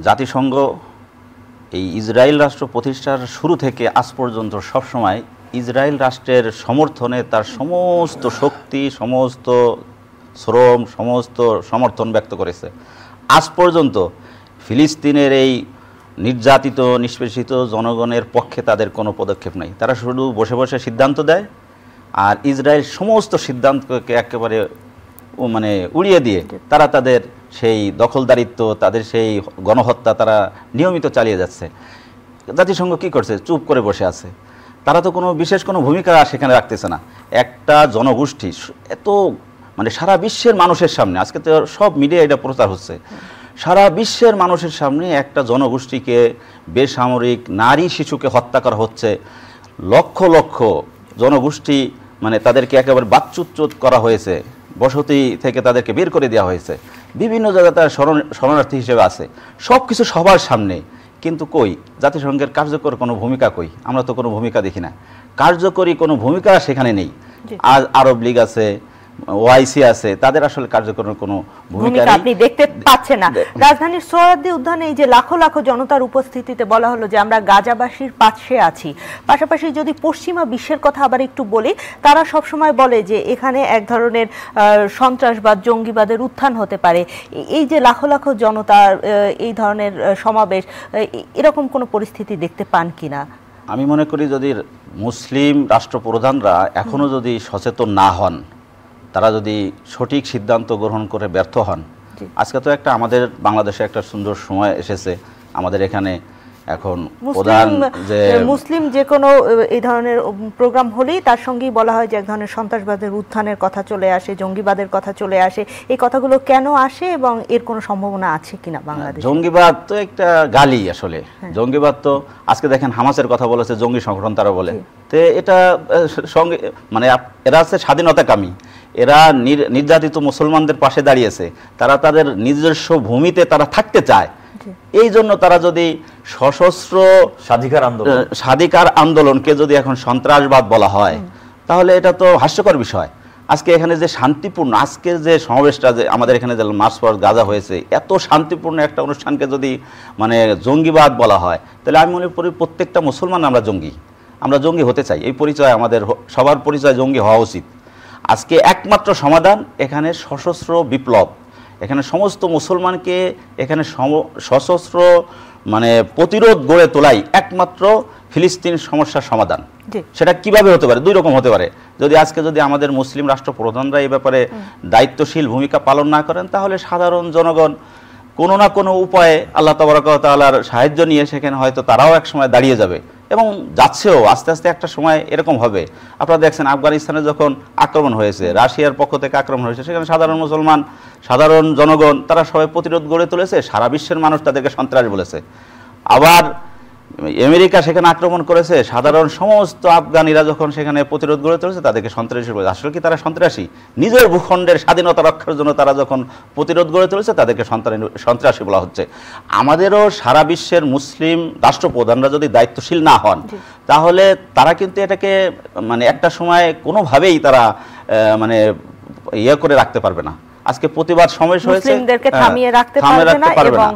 জাতিসংঘ এই ইসরায়েল রাষ্ট্র প্রতিষ্ঠার শুরু থেকে আজ পর্যন্ত সবসময় ইসরায়েল রাষ্ট্রের সমর্থনে তার সমস্ত শক্তি, সমস্ত শ্রম, সমস্ত সমর্থন ব্যক্ত করেছে। আজ পর্যন্ত ফিলিস্তিনের এই নির্যাতিত নিষ্পেষিত জনগণের পক্ষে তাদের কোনো পদক্ষেপ নেই। তারা শুধু বসে বসে সিদ্ধান্ত দেয়, আর ইসরায়েল সমস্ত সিদ্ধান্তকে একেবারে উড়িয়ে দিয়ে তারা তাদের সেই দখলদারিত্ব, তাদের সেই গণহত্যা তারা নিয়মিত চালিয়ে যাচ্ছে। জাতিসংঘ কী করছে? চুপ করে বসে আছে। তারা তো কোনো বিশেষ কোনো ভূমিকা সেখানে রাখতেছে না। একটা জনগোষ্ঠী এত সারা বিশ্বের মানুষের সামনে, আজকে তো সব মিডিয়া এটা প্রচার হচ্ছে, সারা বিশ্বের মানুষের সামনে একটা জনগোষ্ঠীকে, বেসামরিক নারী শিশুকে হত্যা করা হচ্ছে। লক্ষ লক্ষ জনগোষ্ঠী তাদেরকে একেবারে বাচ্চুচ্যুত করা হয়েছে, বসতি থেকে তাদেরকে বের করে দেওয়া হয়েছে, বিভিন্ন জায়গায় তারা শরণার্থী হিসেবে আছে। সব কিছু সবার সামনে, কিন্তু কই জাতিসংঘের কার্যকর কোনো ভূমিকা কই? আমরা তো কোনো ভূমিকা দেখি না, কার্যকরী কোনো ভূমিকা সেখানে নেই। আজ আরব লীগ আছে, ওআইসি আছে, তাদের আসলে কার্যকর কোনো ভূমিকা আপনি দেখতে পাচ্ছেন না। রাজধানীর সোহরাওয়ার্দী উদ্যানে এই যে লাখো লাখো জনতার উপস্থিতিতে বলা হলো যে আমরা গাজাবাসীর পাশে আছি। পাশাপাশি যদি পশ্চিমা বিশ্বের কথা আবার একটু বলি, তারা সবসময় বলে যে এখানে এক ধরনের সন্ত্রাসবাদ, জঙ্গিবাদের উত্থান হতে পারে। এই যে লাখো লাখো জনতার এই ধরনের সমাবেশ, এরকম কোনো পরিস্থিতি দেখতে পান কিনা? আমি মনে করি যদি মুসলিম রাষ্ট্রপ্রধানরা এখনো যদি সচেতন না হন, তারা যদি সঠিক সিদ্ধান্ত গ্রহণ করে ব্যর্থ হন, আজকে তো একটা আমাদের বাংলাদেশে একটা সুন্দর সময় এসেছে। আমাদের এখানে এখন প্রধান যে মুসলিম যে কোনো এই ধরনের প্রোগ্রাম হলেই তার সঙ্গেই বলা হয় যে এক ধরনের সন্ত্রাসবাদের উত্থানের কথা চলে আসে, জঙ্গিবাদের কথা চলে আসে। এই কথাগুলো কেন আসে এবং এর কোনো সম্ভাবনা আছে কিনা বাংলাদেশে? জঙ্গিবাদ তো একটা গালি আসলে। জঙ্গিবাদ তো আজকে দেখেন হামাসের কথা বলেছে জঙ্গি সংগঠন তারা বলে। তো এটা সঙ্গে এরা আছে স্বাধীনতাকামী, এরা নির্যাতিত মুসলমানদের পাশে দাঁড়িয়েছে, তারা তাদের নিজস্ব ভূমিতে তারা থাকতে চায়। এই জন্য তারা যদি সশস্ত্র স্বাধিকার আন্দোলনকে যদি এখন সন্ত্রাসবাদ বলা হয়, তাহলে এটা তো হাস্যকর বিষয়। আজকে এখানে যে শান্তিপূর্ণ আজকের যে সমাবেশটা, যে আমাদের এখানে যে মার্চ ফর গাজা হয়েছে, এত শান্তিপূর্ণ একটা অনুষ্ঠানকে যদি জঙ্গিবাদ বলা হয়, তাহলে আমি মনে করি প্রত্যেকটা মুসলমান আমরা জঙ্গি হতে চাই। এই পরিচয় আমাদের সবার পরিচয় জঙ্গি হওয়া উচিত। আজকে একমাত্র সমাধান এখানে সশস্ত্র বিপ্লব। এখানে সমস্ত মুসলমানকে এখানে সশস্ত্র প্রতিরোধ গড়ে তোলাই একমাত্র ফিলিস্তিন সমস্যার সমাধান। সেটা কিভাবে হতে পারে? দুই রকম হতে পারে। যদি আজকে আমাদের মুসলিম রাষ্ট্রপ্রধানরা এই ব্যাপারে দায়িত্বশীল ভূমিকা পালন না করেন, তাহলে সাধারণ জনগণ কোনো না কোনো উপায়ে আল্লাহ তাবারক ওয়া তাআলার সাহায্য নিয়ে সেখানে হয়তো তারাও এক সময় দাঁড়িয়ে যাবে, এবং যাচ্ছেও। আস্তে আস্তে একটা সময় এরকম হবে। আপনারা দেখছেন আফগানিস্তানে যখন আক্রমণ হয়েছে, রাশিয়ার পক্ষ থেকে আক্রমণ হয়েছে, সেখানে সাধারণ মুসলমান, সাধারণ জনগণ তারা সবাই প্রতিরোধ গড়ে তুলেছে। সারা বিশ্বের মানুষ তাদেরকে সন্ত্রাস বলেছে। আবার আমেরিকা সেখানে আক্রমণ করেছে, সাধারণ সমস্ত আফগানিরা যখন সেখানে প্রতিরোধ গড়ে তুলেছে তাদেরকে সন্ত্রাসী বলেছে। আসলে কি তারা সন্ত্রাসী? নিজের ভূখণ্ডের স্বাধীনতা রক্ষার জন্য তারা যখন প্রতিরোধ গড়ে তুলেছে তাদেরকে সন্ত্রাসী বলা হচ্ছে। আমাদেরও সারা বিশ্বের মুসলিম রাষ্ট্রপ্রধানরা যদি দায়িত্বশীল না হন, তাহলে তারা কিন্তু এটাকে একটা সময় কোনোভাবেই তারা ইয়ে করে রাখতে পারবে না। আজকে প্রতিবাদ সমাবেশ হয়েছে, মুসলিমদেরকে থামিয়ে রাখতে পারবে না। এবং